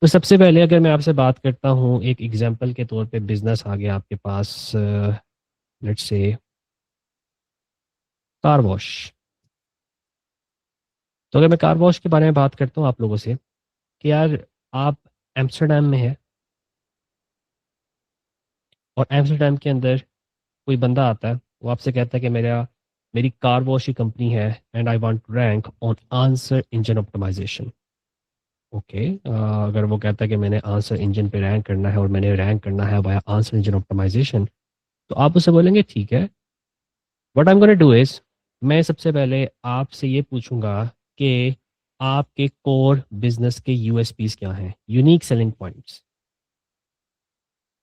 तो सबसे पहले अगर मैं आपसे बात करता हूँ एक एग्जांपल के तौर पे, बिजनेस आ गया आपके पास, लेट्स से कार वॉश। तो अगर मैं कार वॉश के बारे में बात करता हूँ आप लोगों से कि यार आप एम्स्टर्डम में है और एम्स्टर्डम के अंदर कोई बंदा आता है, वो आपसे कहता है कि मेरी कार वॉश की कंपनी है and I want to rank on answer engine optimisation. Okay, अगर वो कहता है कि मैंने आंसर इंजन पे रैंक करना है और मैंने रैंक करना है वाया आंसर इंजन ऑप्टिमाइजेशन, तो आप उसे बोलेंगे ठीक है, what I am gonna do is, मैं सबसे पहले आपसे ये पूछूंगा कि आपके कोर बिजनेस के यूएसपीज क्या हैं, यूनिक सेलिंग पॉइंट्स।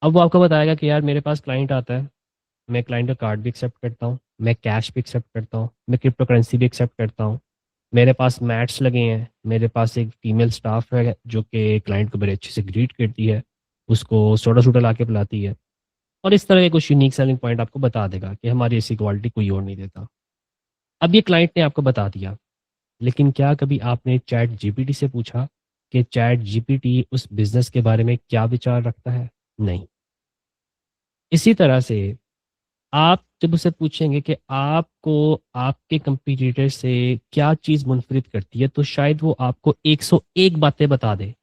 अब वो आपको बताएगा कि यार मेरे पास क्लाइंट आता है, मैं क्लाइंट का कार्ड भी एक्सेप्ट करता हूँ, मैं कैश भी एक्सेप्ट करता हूँ, मैं क्रिप्टो करेंसी भी एक्सेप्ट करता हूँ, मेरे पास मैट्स लगे हैं, मेरे पास एक फीमेल स्टाफ है जो कि क्लाइंट को बड़े अच्छे से ग्रीट करती है, उसको सोडा सोडा ला के पिलाती है। और इस तरह के कुछ यूनिक सेलिंग पॉइंट आपको बता देगा कि हमारी ऐसी क्वालिटी कोई और नहीं देता। अब ये क्लाइंट ने आपको बता दिया, लेकिन क्या कभी आपने चैट जीपीटी से पूछा कि चैट जीपीटी उस बिजनेस के बारे में क्या विचार रखता है? नहीं। इसी तरह से आप जब उससे पूछेंगे कि आपको आपके कंपटीटर से क्या चीज़ मुनफरिद करती है, तो शायद वो आपको 101 बातें बता दे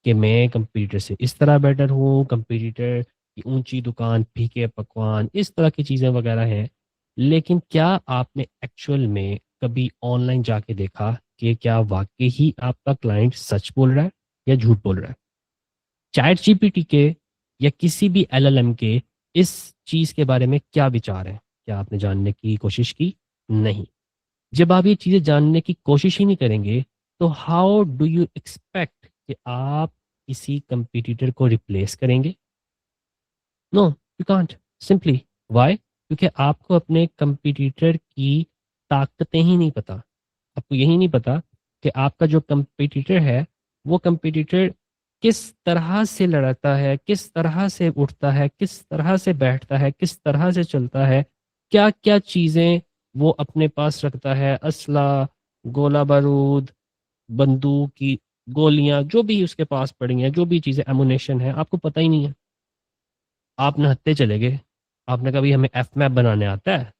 कि मैं कंपटीटर से इस तरह बेटर हूँ, कंपटीटर की ऊंची दुकान, फीके पकवान, इस तरह की चीज़ें वगैरह हैं। लेकिन क्या आपने एक्चुअल में कभी ऑनलाइन जाके देखा कि क्या वाकई ही आपका क्लाइंट सच बोल रहा है या झूठ बोल रहा है? चैट जीपीटी के या किसी भी एलएलएम के इस चीज़ के बारे में क्या विचार है? क्या आपने जानने की कोशिश की? नहीं। जब आप ये चीज़ें जानने की कोशिश ही नहीं करेंगे, तो हाउ डू यू एक्सपेक्ट कि आप किसी कंपटीटर को रिप्लेस करेंगे? No, you can't, simply. Why? क्योंकि आपको अपने कंपटीटर की ताकतें ही नहीं पता। आपको यही नहीं पता कि आपका जो कंपटीटर है, वो कंपटीटर किस तरह से लड़ता है, किस तरह से उठता है, किस तरह से बैठता है, किस तरह से चलता है, क्या-क्या चीज़ें वो अपने पास रखता है, असला, गोला बारूद, बंदूक की गोलियाँ, जो भी उसके पास पड़ी हैं, जो भी चीज़ें एमुनेशन है, आपको पता ही नहीं है। आप नहत्ते चले गए। आपने कहा भई हमें एफ मैप बनाने आता है,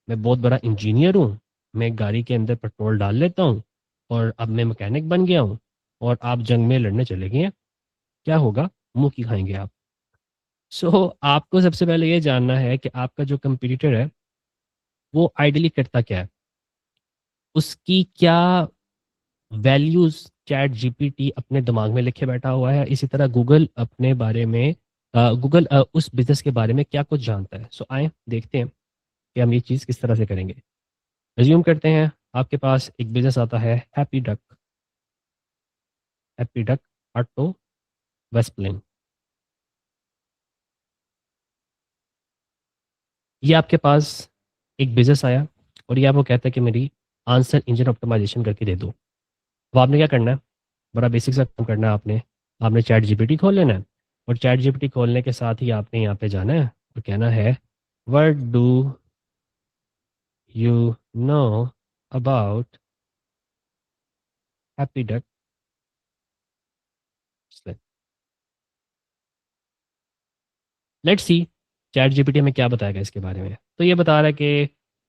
मैं बहुत बड़ा इंजीनियर हूँ, मैं एक गाड़ी के अंदर पेट्रोल डाल लेता हूँ और अब मैं मैकेनिक बन गया हूँ और आप जंग में लड़ने चले गए हैं। क्या होगा? मुँह की खाएँगे आप। सो आपको सबसे पहले ये जानना है कि आपका जो कॉम्पिटिटर है, वो आइडियली करता क्या है? उसकी क्या वैल्यूज़ चैट जीपीटी अपने दिमाग में लिखे बैठा हुआ है, इसी तरह गूगल अपने बारे में गूगल उस बिज़नेस के बारे में क्या कुछ जानता है। सो आएँ देखते हैं कि हम ये चीज़ किस तरह से करेंगे। रिज़्यूम करते हैं, आपके पास एक बिज़नेस आता है Happy Duck Auto West Plain. ये आपके पास एक बिज़नेस आया और ये आपको कहता है कि मेरी आंसर इंजन ऑप्टिमाइज़ेशन करके दे दो। अब आपने क्या करना है? बड़ा बेसिक सा काम करना है आपने। आपने चैट जीपीटी खोल लेना है और चैट जीपीटी खोलने के साथ ही आपने यहाँ पे जाना है और कहना है, what do you know about Happy duck slash. Let's see chat GPT हमें क्या बताएगा इसके बारे में। तो ये बता रहा है कि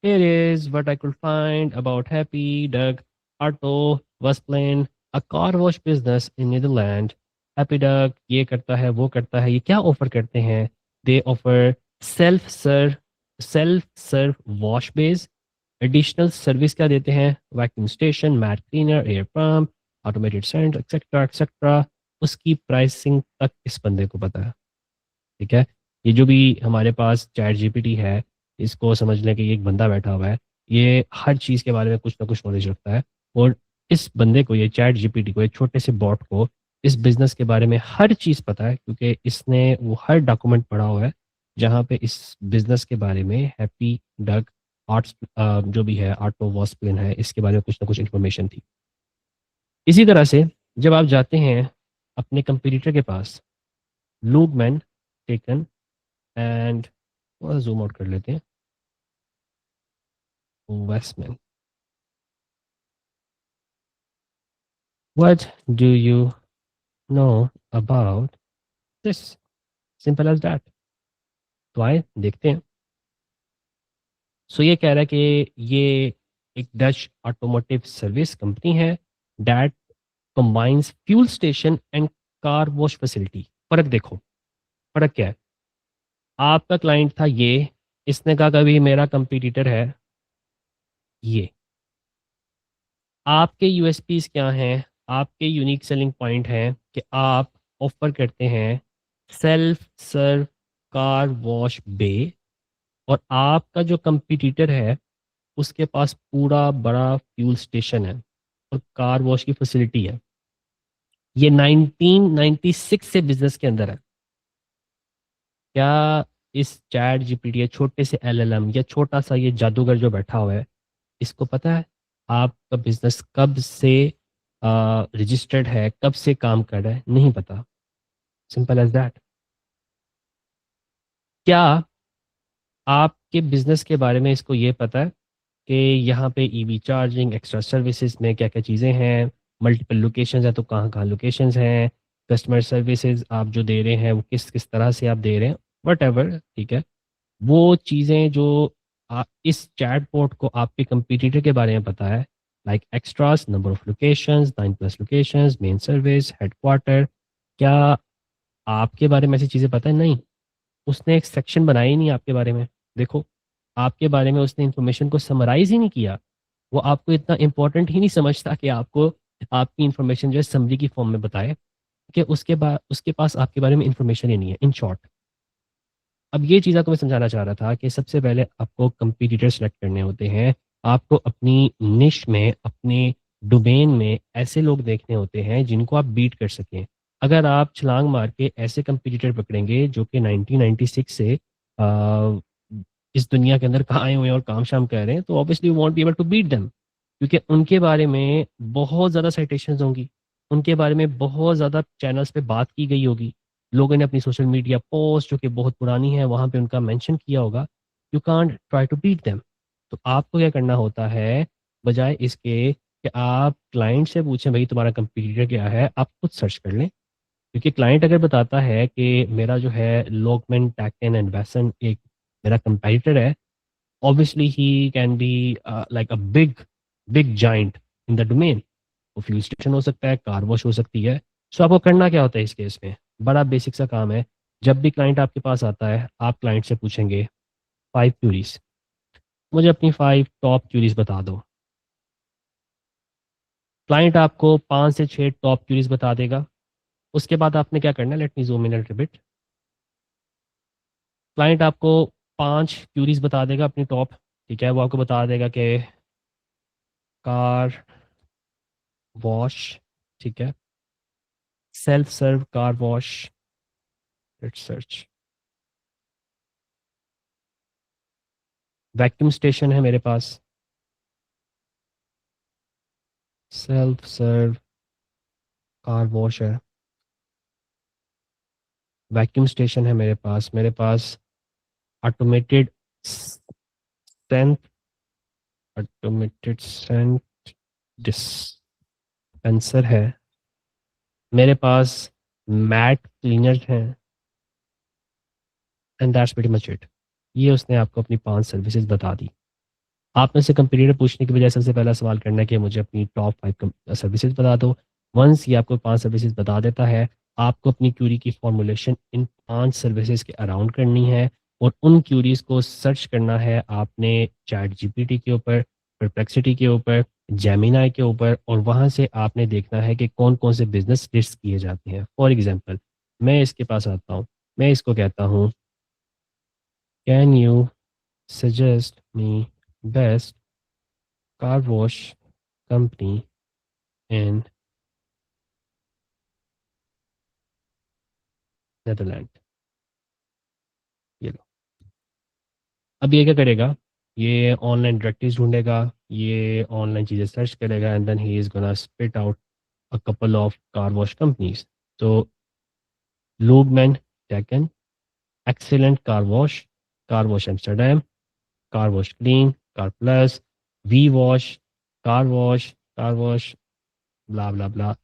here is what I could find about Happy Duck auto वसप्लेन, a car wash business in Netherland. Happy Duck ये करता है, वो करता है, ये क्या ऑफर करते हैं? They offer self serve self serve wash base. Additional service क्या देते हैं? Vacuum station, mat cleaner, air pump, automated scent, etcetera etcetera. उसकी प्राइसिंग तक इस बंदे को पता है। ठीक है? ये जो भी हमारे पास चैट जीपीटी है, इसको समझ लें कि ये एक बंदा बैठा हुआ है। ये हर चीज़ के बारे में कुछ ना कुछ नॉलेज रखता है और इस बंदे को, ये चैट जीपीटी को, एक छोटे से बॉट को इस बिज़नेस के बारे में हर चीज़ पता है, क्योंकि इसने वो हर डॉक्यूमेंट पढ़ा हुआ है, जहाँ पे इस बिज़नेस के बारे में हैप्पी डक आर्ट्स जो भी है, ऑटो वॉस्प्लेन है, इसके बारे में कुछ ना कुछ इन्फॉर्मेशन थी। इसी तरह से जब आप जाते हैं अपने कंपटीटर के पास, लूगमैन, टेकन एंड थोड़ा ज़ूम आउट कर लेते हैं, वेस्टमैन। What do you know about this, simple as that. तो आए देखते हैं। सो ये कह रहा है कि ये एक डच ऑटोमोटिव सर्विस कंपनी है that combines fuel station and car wash facility. फ़र्क देखो, फ़र्क क्या है? आपका क्लाइंट था ये, इसने कहा कभी मेरा कंपटीटर है ये। आपके यूएसपीज़ क्या हैं? आपके यूनिक सेलिंग पॉइंट हैं कि आप ऑफ़र करते हैं सेल्फ सर्व कार वॉश बे, और आपका जो कंपटीटर है उसके पास पूरा बड़ा फ्यूल स्टेशन है और कार वॉश की फैसिलिटी है। ये 1996 से बिज़नेस के अंदर है। क्या इस चैट जीपीटी या छोटे से एलएलएम या छोटा-सा ये जादूगर जो बैठा हुआ है, इसको पता है आपका बिज़नेस कब से रजिस्टर्ड है, कब से काम कर रहा है? नहीं पता। Simple as that. क्या आपके बिज़नेस के बारे में इसको ये पता है कि यहाँ पे ईवी चार्जिंग, एक्स्ट्रा सर्विसेज़ में क्या-क्या चीज़ें हैं, मल्टीपल लोकेशंस हैं तो कहाँ-कहाँ लोकेशंस हैं, कस्टमर सर्विसेज़ आप जो दे रहे हैं वो किस-किस तरह से आप दे रहे हैं, व्हाटएवर, ठीक है। वो चीज़ें जो इस चैटबॉट को आपके कंपटीटर के बारे में पता है, like extras, number of locations, 9 plus locations, main service, headquarter, क्या आपके बारे में ऐसी चीज़ें पता है? नहीं। उसने एक सेक्शन बनाया ही नहीं आपके बारे में। देखो, आपके बारे में उसने इन्फॉर्मेशन को समराइज़ ही नहीं किया। वो आपको इतना इम्पोर्टेंट ही नहीं समझता कि आपको आपकी इन्फॉर्मेशन जो है समरी की फॉर्म में बताए, कि उसके पास आपके बारे में इन्फॉर्मेशन ही नहीं है, इन शॉर्ट। अब ये चीज़ आपको मैं समझाना चाह रहा था कि सबसे पहले आपको कंपटीटर सेलेक्ट करने होते हैं। आपको अपनी निश में, अपने डोमेन में ऐसे लोग देखने होते हैं जिनको आप बीट कर सकें। अगर आप छलांग मार के ऐसे कंपटीटर पकड़ेंगे जो कि 1996 से इस दुनिया के अंदर आए हुए हैं और काम-शाम कर रहे हैं, तो obviously you won't be able to beat them, क्योंकि उनके बारे में बहुत ज़्यादा साइटेशंस होंगी। उनके बारे में बहुत ज़्यादा चैनल्स पे बात की गई होगी। लोगों ने अपनी सोशल मीडिया पोस्ट जो कि बहुत पुरानी है वहाँ पे उनका मेंशन किया होगा। You can't try to beat them. तो आपको क्या करना होता है, बजाय इसके कि आप क्लाइंट से पूछें भई तुम्हारा कंपटीटर क्या है, आप खुद सर्च कर लें। क्योंकि क्लाइंट अगर बताता है कि मेरा जो है लोकमैन, टैक्टन एंड वेसन एक मेरा कंपटीटर है, obviously he can be like a big big giant in the domain. वो फ्यूल स्टेशन हो सकता है, कार वॉश हो सकती है। सो आपको करना क्या होता है इस केस में? बड़ा बेसिक सा काम है। जब भी क्लाइंट आपके पास आता है, आप क्लाइंट से पूछेंगे 5 क्यूरीज़, मुझे अपनी 5 टॉप क्यूरीज़ बता दो। क्लाइंट आपको 5 से 6 टॉप क्यूरीज़ बता देगा। उसके बाद आपने क्या करना है, let me zoom in a little bit. Client आपको 5 क्यूरीज़ बता देगा अपनी टॉप, ठीक है? वो आपको बता देगा कि कार वॉश, ठीक है? Self serve car wash, let's search. Vacuum station है मेरे पास, सेल्फ सर्व कार वॉश है, वैक्यूम स्टेशन है मेरे पास automated scent automated scent dispenser है, मेरे पास मैट क्लीनर हैं, and that's pretty much it. ये उसने आपको अपनी 5 सर्विसेज़ बता दी। आप में से कंपटीटर पूछने की बजाय सबसे पहला सवाल करना है कि मुझे अपनी टॉप 5 सर्विसेज़ बता दो। वंस ये आपको 5 सर्विसेज़ बता देता है, आपको अपनी क्यूरी की फॉर्मूलेशन इन 5 सर्विसेज़ के अराउंड करनी है और उन क्यूरीज़ को सर्च करना है आपने चैट जीपीटी के ऊपर, परप्लेक्सिटी के ऊपर, जेमिनी के ऊपर, और वहाँ से आपने देखना है कि कौन-कौन से बिज़नेस लिस्ट किए जाते हैं। फॉर एग्ज़ाम्पल, मैं इसके पास आता हूँ, मैं इसको कहता हूँ, can you suggest me best car wash company in Netherland. ये लो। अब ये क्या करेगा, ये ऑनलाइन डायरेक्टरीज ढूंढेगा, ये ऑनलाइन चीज़ें सर्च करेगा, and then he is gonna spit out a couple of car wash companies. तो लूबमैन टेकन, excellent car wash Amsterdam, car wash clean, car plus, we wash, car wash, blah blah blah,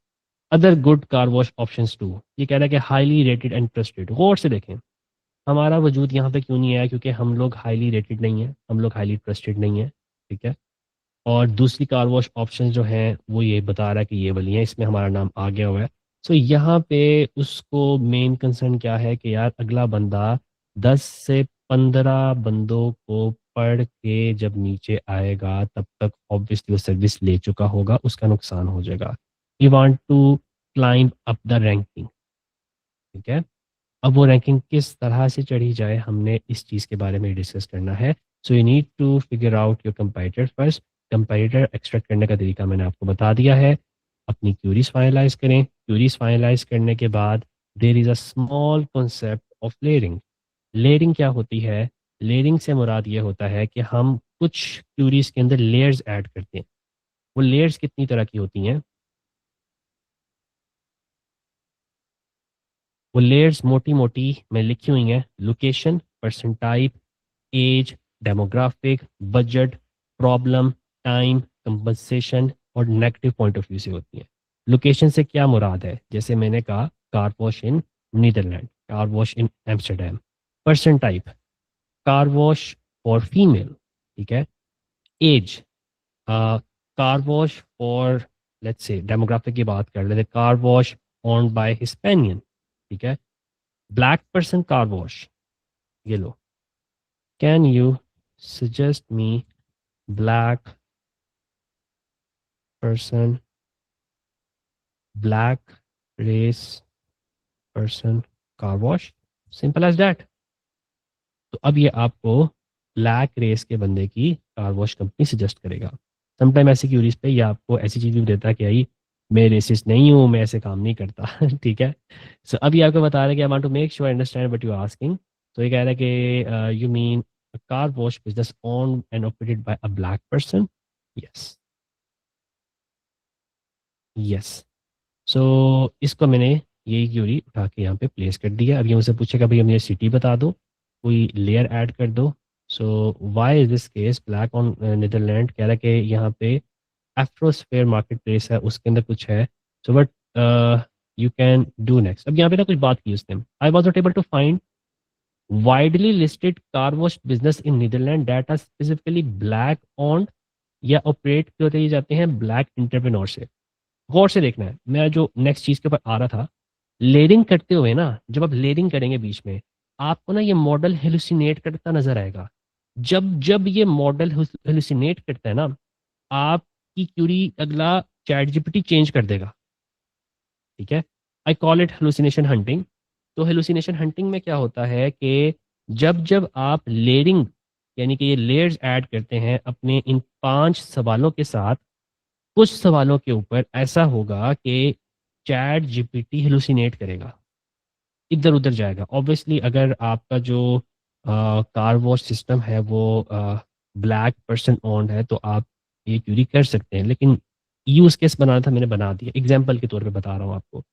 other good car wash options too, ये कह रहा है कि highly rated and trusted. गौर से देखें हमारा वजूद यहाँ पे क्यों नहीं आया, क्योंकि हम लोग हाईली रेटेड नहीं है, हम लोग हाईली ट्रस्टेड नहीं है, ठीक है। और दूसरी कार वॉश ऑप्शन जो हैं वो ये बता रहा है कि ये वाली हैं, इसमें हमारा नाम आ गया हुआ है। सो यहाँ पे उसको मेन कंसर्न क्या है कि यार अगला बंदा 10 से 15 बंदों को पढ़ के जब नीचे आएगा तब तक ऑब्वियसली वो सर्विस ले चुका होगा, उसका नुकसान हो जाएगा। You want to climb up the ranking, ठीक है। अब वो रैंकिंग किस तरह से चढ़ी जाए, हमने इस चीज़ के बारे में डिस्कस करना है। So you need to figure out your competitor first. Competitor extract करने का तरीका मैंने आपको बता दिया है। अपनी क्यूरीज फाइनलाइज करें, क्यूरीज फाइनलाइज करने के बाद there is a small concept of layering. Layering क्या होती है? लेयरिंग से मुराद ये होता है कि हम कुछ क्यूरीज के अंदर लेयर्स ऐड करते हैं। वो लेयर्स कितनी तरह की होती हैं? वो लेयर्स मोटी-मोटी में लिखी हुई हैं, location, person type, age, demographic, budget, problem, time, compensation और नेगेटिव पॉइंट ऑफ व्यू से होती हैं। लोकेशन से क्या मुराद है? जैसे मैंने कहा car wash in Netherland, car wash in Amsterdam. Person type, car wash for female, ठीक है। Age, car wash for, let's say demographic की बात कर लेते, car wash owned by Hispanian, ठीक है। ब्लैक पर्सन कार वॉश, ये लो। Can you suggest me black person, black race person car wash, simple as that. तो अब ये आपको ब्लैक रेस के बंदे की कार वॉश कंपनी सजेस्ट करेगा। समटाइम ऐसी क्यूरीज पे ये आपको ऐसी चीज़ भी देता है कि भाई मैं रेसिस्ट नहीं हूँ, मैं ऐसे काम नहीं करता ठीक है। सो अब ये आपको बता रहा है कि I want to make sure understand what you are asking. तो ये कह रहा है कि you mean a car wash business owned and operated by a black person. Yes, yes. So इसको मैंने यही क्यूरी उठा के यहाँ पे प्लेस कर दिया। अब ये मुझसे पूछेगा भाई मुझे सिटी बता दो, कोई लेयर ऐड कर दो। So why is this case black owned Netherlands, कह रहा है कि यहाँ पे एफ्रोस्फेयर मार्केट प्लेस है, उसके अंदर कुछ है। So but you can do next. अब यहाँ पे ना कुछ बात की उसने, I was not able to find widely listed car wash business in Netherlands data specifically black owned या ऑपरेट किए जाते हैं ब्लैक इंटरप्रेन्योर से। गौर से देखना है, मैं जो नेक्स्ट चीज़ के ऊपर आ रहा था, लेयरिंग करते हुए ना, जब आप लेयरिंग करेंगे बीच में, आपको ना ये मॉडल हेलुसिनेट करता नज़र आएगा। जब जब ये मॉडल हेलुसिनेट करता है ना, आपकी क्यूरी अगला चैटजीपीटी चेंज कर देगा, ठीक है? I call it hallucination hunting. तो हेलुसिनेशन हंटिंग में क्या होता है कि जब जब आप लेयरिंग यानी कि ये लेयर्स ऐड करते हैं अपने इन 5 सवालों के साथ, कुछ सवालों के ऊपर ऐसा होगा कि चैट जीपीटी हेलुसिनेट करेगा, इधर-उधर जाएगा। ऑब्वियसली अगर आपका जो कार वॉश सिस्टम है वो ब्लैक पर्सन ओन्ड है तो आप ये क्यूरी कर सकते हैं। लेकिन यूज़ केस बनाना था, मैंने बना दिया। एग्ज़ाम्पल के तौर पे बता रहा हूँ आपको।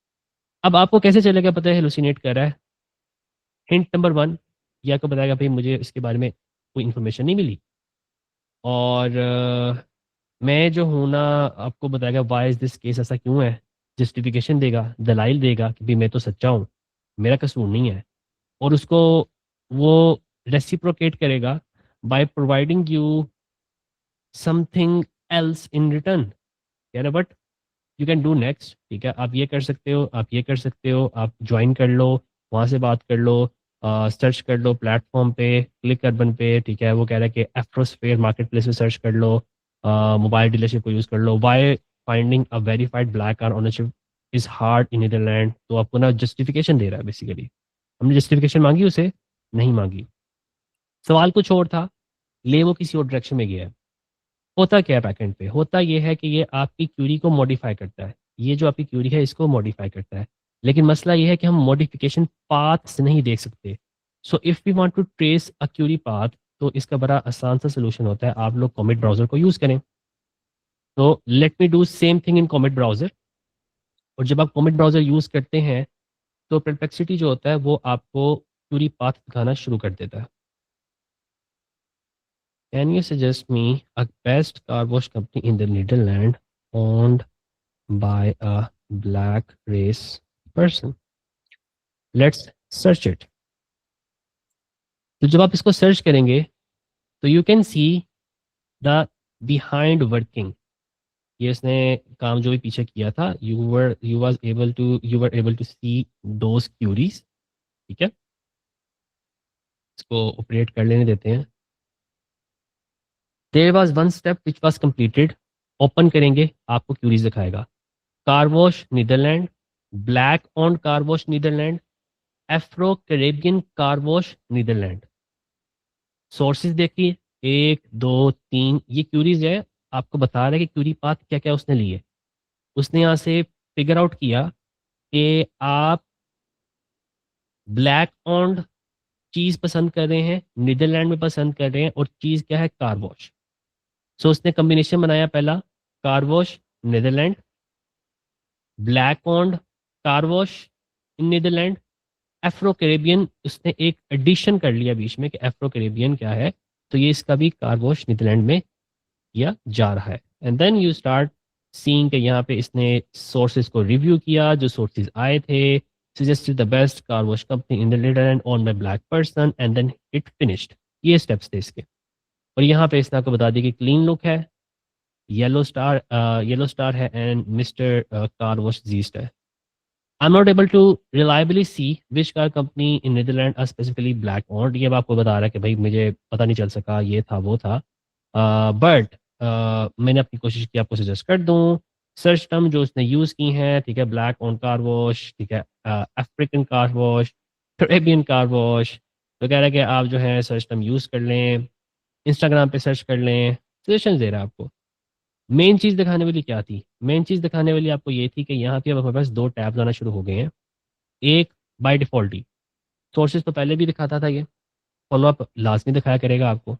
अब आपको कैसे चलेगा पता है हेलुसिनेट कर रहा है? हिंट नंबर 1, ये आपको बताएगा भई मुझे इसके बारे में कोई इन्फॉर्मेशन नहीं मिली और मैं जो हूँ ना आपको बताएगा व्हाई इज़ दिस केस, ऐसा क्यों है? जस्टिफिकेशन देगा, दलाइल देगा कि भई मैं तो सच्चा हूँ, मेरा कसूर नहीं है। और उसको वो रेसिप्रोकेट करेगा by providing you something else in return. कह रहा but you can do next, ठीक है, आप ये कर सकते हो, आप ये कर सकते हो, आप ज्वाइन कर लो, वहाँ से बात कर लो, सर्च कर लो प्लेटफॉर्म पे, क्लिक अर्बन पे, ठीक है। वो कह रहा है कि एफ्रोस्फेयर मार्केट प्लेस पे सर्च कर लो, मोबाइल डीलरशिप को यूज़ कर लो, why finding a verified black car ownership is hard in Netherland. तो आपको ना जस्टिफिकेशन दे रहा है बेसिकली। हमने जस्टिफिकेशन मांगी उसे, नहीं मांगी। सवाल कुछ और था, ले वो किसी और डायरेक्शन में गया है। होता क्या है बैकएंड पे? होता ये है कि ये आपकी क्वेरी को मॉडिफ़ाई करता है। ये जो आपकी क्वेरी है इसको मॉडिफ़ाई करता है। लेकिन मसला ये है कि हम मॉडिफ़िकेशन पाथ्स नहीं देख सकते। So if we want to trace a query path तो इसका बड़ा आसान सा सॉल्यूशन होता है, आप लोग कॉमेट ब्राउज़र को यूज़ करें। तो let me do same thing in comet browser. और जब आप कॉमेट ब्राउज़र यूज़ करते हैं तो परप्लेक्सिटी जो होता है वो आपको क्वेरी पाथ दिखाना शुरू कर देता है। Can you suggest me a best car wash company in the Netherlands owned by a black race person. Let's search it. तो जब आप इसको सर्च करेंगे तो you can see the behind working, ये इसने काम जो भी पीछे किया था, you were able to see those queries. ठीक है, इसको ऑपरेट कर लेने देते हैं। There was one step which was completed. Open करेंगे आपको क्यूरीज दिखाएगा। Car wash Netherlands, black owned car wash Netherlands, Afro Caribbean car wash Netherlands. Sources देखिए, 1 2 3, ये क्यूरीज है। आपको बता रहा है कि क्यूरी पाथ क्या क्या उसने लिए। उसने यहाँ से फिगर आउट किया कि आप ब्लैक ऑन चीज़ पसंद कर रहे हैं, नीदरलैंड में पसंद कर रहे हैं, और चीज़ क्या है, कार वॉश। सो उसने कॉम्बिनेशन बनाया पहला, car wash Netherlands, black owned car wash in Netherlands, Afro Caribbean उसने एक एडिशन कर लिया बीच में कि एफ्रो कैरेबियन क्या है, तो ये इसका भी कार वॉश नीदरलैंड में किया जा रहा है। And then you start seeing कि यहाँ पे इसने सोर्सेज को रिव्यू किया, जो सोर्सेज आए थे, suggested the best car wash company in the Netherlands owned by black person and then it finished। ये स्टेप्स थे इसके। और यहाँ पे इसने आपको बता दिया कि क्लीन लुक है, येलो स्टार है, एंड मिस्टर कार वॉश जीस्ट है। I am not able to reliably see which car company in Netherland are specifically black owned. ये आपको बता रहा है कि भाई मुझे पता नहीं चल सका, ये था वो था, बट मैंने अपनी कोशिश की आपको सजेस्ट कर दूं। सर्च टर्म जो उसने यूज़ की हैं, ठीक है, ब्लैक ऑन कार वॉश, ठीक है, African car wash, Caribbean car wash, तो कह रहा है कि आप जो है सर्च टर्म यूज़ कर लें, इंस्टाग्राम पे सर्च कर लें, सजेशन दे रहा है आपको। मेन चीज़ दिखाने वाली क्या थी? मेन चीज़ दिखाने वाली आपको ये थी कि यहाँ पे अब हमारे पास 2 टैब्स आना शुरू हो गए हैं। एक बाय डिफ़ॉल्ट ही, सोर्सेज़ तो पहले भी दिखाता था ये, फ़ॉलो-अप लाज़मी दिखाया करेगा आपको,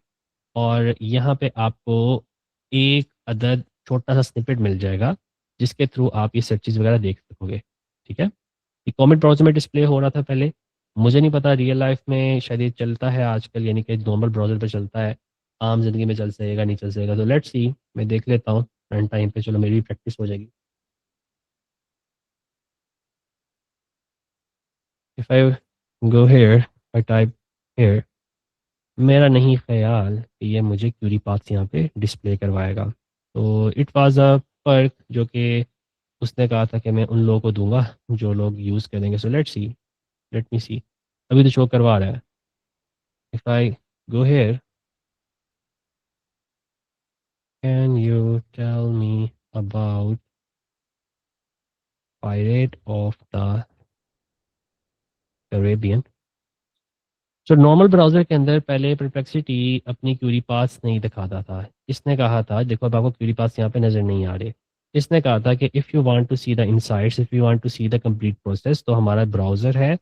और यहाँ पे आपको एक अदद छोटा-सा स्निपेट मिल जाएगा, जिसके थ्रू आप ये सर्चेज़ वगैरह देख सकोगे। ठीक है? ये कॉमेंट ब्राउज़र में डिस्प्ले हो रहा था पहले, मुझे नहीं पता रियल लाइफ़ में शायद ये चलता है आजकल, यानी कि नॉर्मल ब्राउज़र पे चलता है, आम ज़िंदगी में चल सकेगा, नहीं चल सकेगा, तो लेट्स सी, मैं देख लेता हूँ रन टाइम पे, चलो मेरी भी प्रैक्टिस हो जाएगी। If I go here, I type here, मेरा नहीं ख्याल कि ये मुझे क्यूरी पाथ्स यहाँ पे डिस्प्ले करवाएगा। तो इट वाज़ अ पर्क जो कि उसने कहा था कि मैं उन लोगों को दूँगा जो लोग यूज़ करेंगे। So let's see, let me सी, अभी तो शो करवा रहा है। If I go here, can you tell me about pirate of the Caribbean. तो नॉर्मल ब्राउज़र के अंदर पहले परप्लेक्सिटी अपनी क्यूरी पाथ्स नहीं दिखाता था। इसने कहा था, देखो अब आपको क्यूरी पाथ्स यहाँ पे नज़र नहीं आ रहे। इसने कहा था कि if you want to see the insights, if you want to see the complete process, तो हमारा ब्राउज़र है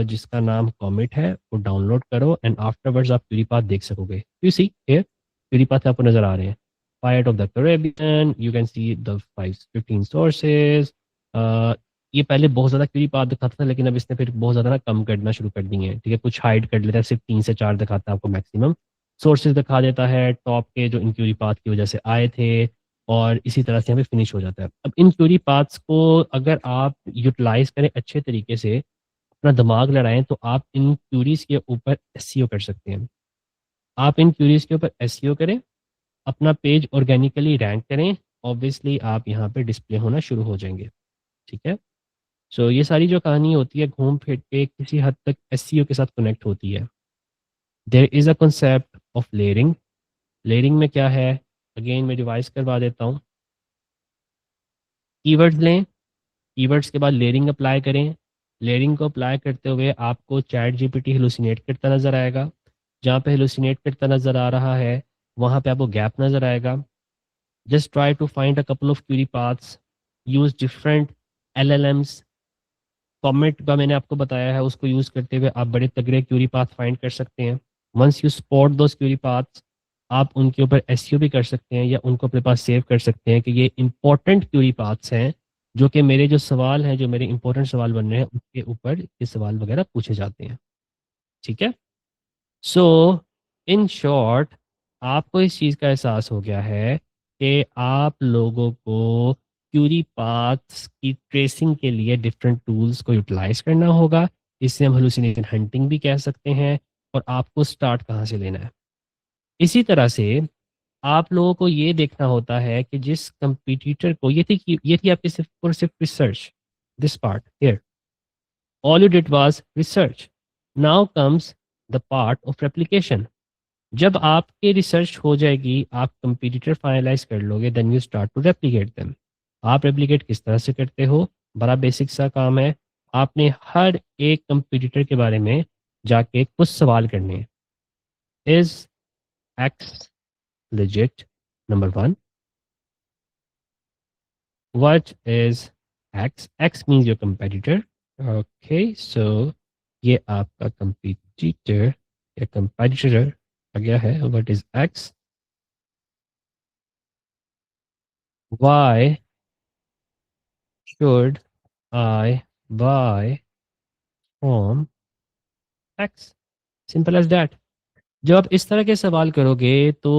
जिसका नाम कॉमेट है, वो डाउनलोड करो एंड आफ्टरवर्ड्स आप क्यूरी पाथ देख सकोगे। You see here, query path आपको नज़र आ रहे हैं। Pirate of the Caribbean, you can see the 5-15 sources. ये पहले बहुत ज़्यादा क्यूरी पाथ दिखाता था, लेकिन अब इसने फिर बहुत ज़्यादा ना कम करना शुरू कर दिए हैं। ठीक है, कुछ हाइड कर लेता है, सिर्फ 3 से 4 दिखाता है आपको मैक्सिमम। सोर्सेज दिखा देता है टॉप के जो इन क्यूरी पाथ की वजह से आए थे, और इसी तरह से यहाँ पे फिनिश हो जाता है। अब इन क्यूरी पाथ्स को अगर आप यूटिलाइज करें अच्छे तरीके से, अपना दिमाग लड़ाएं, तो आप इन क्यूरीज के ऊपर एसईओ कर सकते हैं। आप इन क्यूरीज के ऊपर एसईओ करें, अपना पेज ऑर्गेनिकली रैंक करें, ऑब्वियसली आप यहाँ पे डिस्प्ले होना शुरू हो जाएंगे। ठीक है, सो ये सारी जो कहानी होती है घूम फिर के किसी हद तक एसईओ के साथ कनेक्ट होती है। There is a concept of layering. Layering में क्या है, अगेन मैं रिवाइज करवा देता हूँ। कीवर्ड्स लें, कीवर्ड्स के बाद लेयरिंग अप्लाई करें। लेयरिंग को अप्लाई करते हुए आपको चैट जीपीटी हेलुसिनेट करता नज़र आएगा। जहाँ पे हेलुसिनेट करता नज़र आ रहा है, वहाँ पे आपको गैप नज़र आएगा। Just try to find a couple of query paths, use different LLMs. Comet का मैंने आपको बताया है, उसको यूज़ करते हुए आप बड़े तगड़े क्यूरी पाथ फाइंड कर सकते हैं। Once you spot those query paths, आप उनके ऊपर एसईओ भी कर सकते हैं, या उनको अपने पास सेव कर सकते हैं कि ये इंपॉर्टेंट क्यूरी पाथ्स हैं, जो कि मेरे जो सवाल हैं, जो मेरे इंपॉर्टेंट सवाल बन रहे हैं, उसके ऊपर ये सवाल वगैरह पूछे जाते हैं। ठीक है, सो इन शॉर्ट, आपको इस चीज़ का एहसास हो गया है कि आप लोगों को क्यूरी पाथ्स की ट्रेसिंग के लिए डिफरेंट टूल्स को यूटिलाइज करना होगा। इसे हम हेलुसिनेशन हंटिंग भी कह सकते हैं। और आपको स्टार्ट कहाँ से लेना है। इसी तरह से आप लोगों को ये देखना होता है कि जिस कंपटीटर को ये थी आपकी सिर्फ और सिर्फ research. This part here, all you did was research. Now comes the part of replication. जब आपकी रिसर्च हो जाएगी, आप कंपटीटर फाइनलाइज कर लोगे, then you start to replicate them. आप रेप्लिकेट किस तरह से करते हो? बड़ा बेसिक सा काम है। आपने हर एक कंपटीटर के बारे में जाके कुछ सवाल करने हैं। Is x legit? Number one, what is X? X means your competitor. Okay, so ये आपका competitor या competitor आ गया है. What is X? Why should I buy from X? Simple as that. जब आप इस तरह के सवाल करोगे तो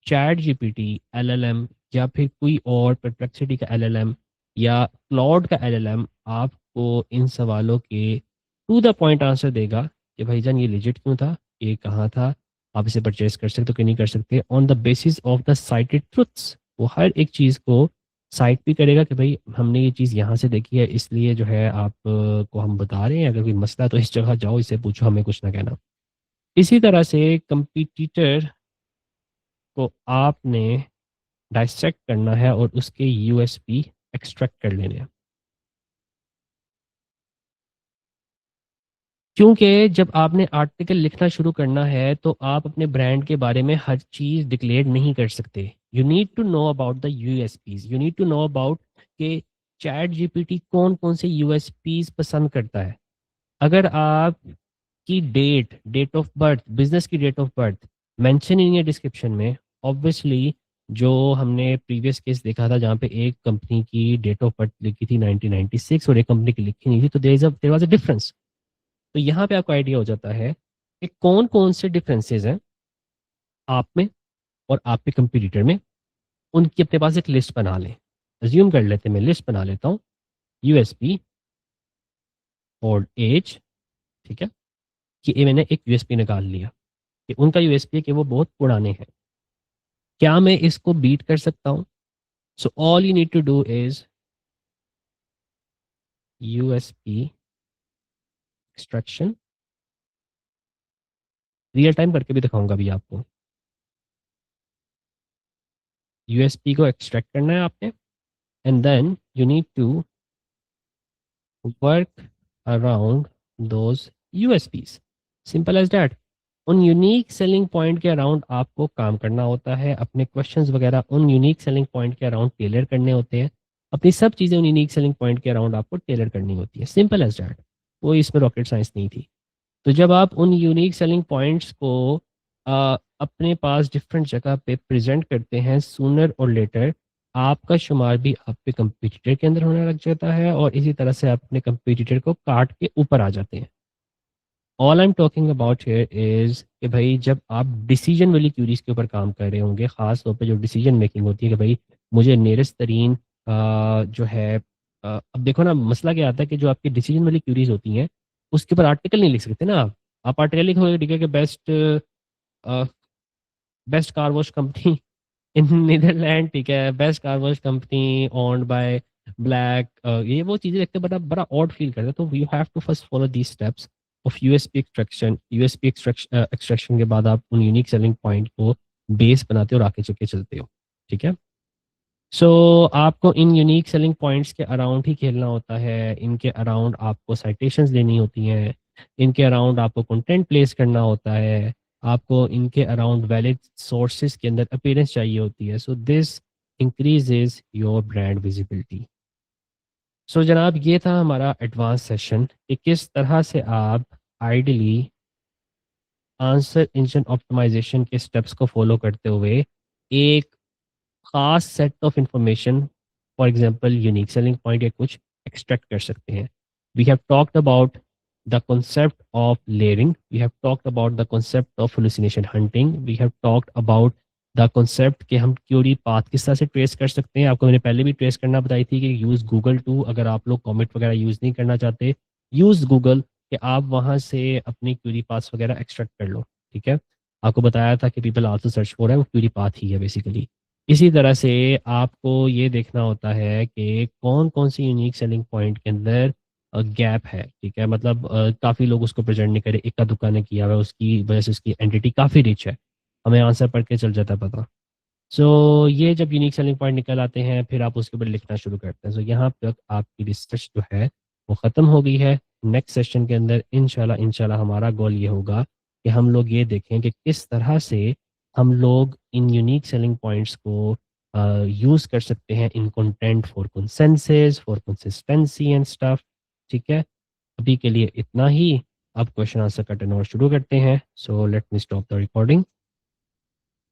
चैट जीपीटी एलएलएम या फिर कोई और परप्लेक्सिटी का एलएलएम या क्लाउड का एलएलएम आपको इन सवालों के टू द पॉइंट आंसर देगा कि भाईजान ये लिजिट क्यों था, ये कहाँ था, आप इसे परचेज कर सकते हो कि नहीं कर सकते, on the basis of the cited truths. वो हर एक चीज़ को साइट भी करेगा कि भाई हमने ये चीज़ यहाँ से देखी है, इसलिए जो है आप को हम बता रहे हैं, अगर कोई मसला है तो इस जगह जाओ, इसे पूछो, हमें कुछ ना कहना। इसी तरह से कंपटीटर को आपने डाइसेक्ट करना है और उसके यूएसपी एक्सट्रैक्ट कर लेने हैं। क्योंकि जब आपने आर्टिकल लिखना शुरू करना है तो आप अपने ब्रांड के बारे में हर चीज़ डिक्लेयर नहीं कर सकते। You need to know about the USPs, you need to know about कि चैट जीपीटी कौन कौन से यूएसपीज पसंद करता है। अगर आप की डेट ऑफ बर्थ, बिजनेस की date of birth mentioned है डिस्क्रिप्शन में, ऑब्वियसली जो हमने प्रीवियस केस देखा था जहाँ पे एक कंपनी की डेट ऑफ बर्थ लिखी थी 1996 और एक कंपनी की लिखी नहीं थी, तो देयर वाज अ डिफरेंस। तो यहाँ पे आपको आइडिया हो जाता है कि कौन कौन से डिफरेंसेस हैं आप में और आपके कंपटीटर में। उनकी अपने पास एक लिस्ट बना लें। अज्यूम कर लेते हैं, मैं लिस्ट बना लेता हूँ। यूएसपी और एज, ठीक है, कि ये मैंने एक यूएसपी निकाल लिया कि उनका यूएसपी है कि वो बहुत पुराने हैं। क्या मैं इसको बीट कर सकता हूँ? So all you need to do is USP extraction. Real time करके भी दिखाऊंगा अभी आपको। यूएसपी को एक्सट्रैक्ट करना है आपने and then you need to work around those USPs. Simple as that. उन यूनिक सेलिंग पॉइंट के अराउंड आपको काम करना होता है। अपने क्वेश्चंस वगैरह उन यूनिक सेलिंग पॉइंट के अराउंड टेलर करने होते हैं। अपनी सब चीज़ें उन यूनिक सेलिंग पॉइंट के अराउंड आपको टेलर करनी होती है। Simple as that. कोई इसमें रॉकेट साइंस नहीं थी। तो जब आप उन यूनिक सेलिंग पॉइंट्स को अपने पास डिफरेंट जगह पे प्रेजेंट करते हैं, सूनर और लेटर आपका शुमार भी आपके कंपटीटर के अंदर होने लग जाता है और इसी तरह से आप अपने कंपटीटर को काट के ऊपर आ जाते हैं। All I am talking about here is कि भाई जब आप डिसीजन वाली क्यूरीज के ऊपर काम कर रहे होंगे, खास तौर पे जो डिसीजन मेकिंग होती है कि भाई मुझे नियरेस्ट तरीन जो है अब देखो ना, मसला क्या आता है कि जो आपकी डिसीजन वाली क्यूरीज होती हैं उसके ऊपर आर्टिकल नहीं लिख सकते ना आप आर्टिकल लिखोगे ठीक है कि best car wash company in Netherlands, ठीक है, best car wash company owned by black, ये वो चीज़ें देखते बड़ा बड़ा ऑड फील करता है। तो you have to first follow the steps of USP extraction. USP extraction के बाद आप उन यूनिक सेलिंग पॉइंट को बेस बनाते हो और आगे चल के चलते हो, ठीक है। सो आपको इन यूनिक सेलिंग पॉइंट्स के अराउंड ही खेलना होता है। इनके अराउंड आपको साइटेशंस लेनी होती हैं, इनके अराउंड आपको कंटेंट प्लेस करना होता है, आपको इनके अराउंड वैलिड सोर्सेज के अंदर अपीयरेंस चाहिए होती है। So this increases your brand visibility. So जनाब, ये था हमारा एडवांस सेशन कि किस तरह से आप आइडियली आंसर इंजन ऑप्टिमाइजेशन के स्टेप्स को फॉलो करते हुए एक खास set of information, for example unique selling point या कुछ एक्सट्रैक्ट कर सकते हैं। We have talked about the concept of layering, we have talked about the concept of hallucination hunting, we have talked about the concept कि हम Curie path किस तरह से ट्रेस कर सकते हैं। आपको मैंने पहले भी ट्रेस करना बताई थी कि यूज़ गूगल टू, अगर आप लोग कॉमेंट वगैरह यूज़ नहीं करना चाहते, यूज़ गूगल कि आप वहाँ से अपनी क्यूरी पाथ्स वगैरह एक्सट्रैक्ट कर लो, ठीक है। आपको बताया था कि पीपल आल्सो सर्च फॉर है, वो क्यूरी पाथ ही है बेसिकली। इसी तरह से आपको ये देखना होता है कि कौन-कौन सी यूनिक सेलिंग पॉइंट के अंदर गैप है, ठीक है। मतलब काफ़ी लोग उसको प्रेज़ेंट नहीं करे, इक्का-दुक्का ने किया हुआ है, उसकी वजह से उसकी एंटिटी काफ़ी रिच है। हमें आंसर पढ़ के चल जाता है पता। सो ये जब यूनिक सेलिंग पॉइंट निकल आते हैं, फिर आप उसके ऊपर लिखना शुरू करते हैं। सो यहाँ तक आपकी रिसर्च जो है वो ख़त्म हो गई है। नेक्स्ट सेशन के अंदर इंशाल्लाह हमारा गोल ये होगा कि हम लोग ये देखें कि किस तरह से हम लोग इन यूनिक सेलिंग पॉइंट्स को यूज़ कर सकते हैं इन content for consensus, for consistency and stuff, ठीक है। अभी के लिए इतना ही। अब क्वेश्चन आंसर का टर्न ओवर शुरू करते हैं। So let me stop the recording.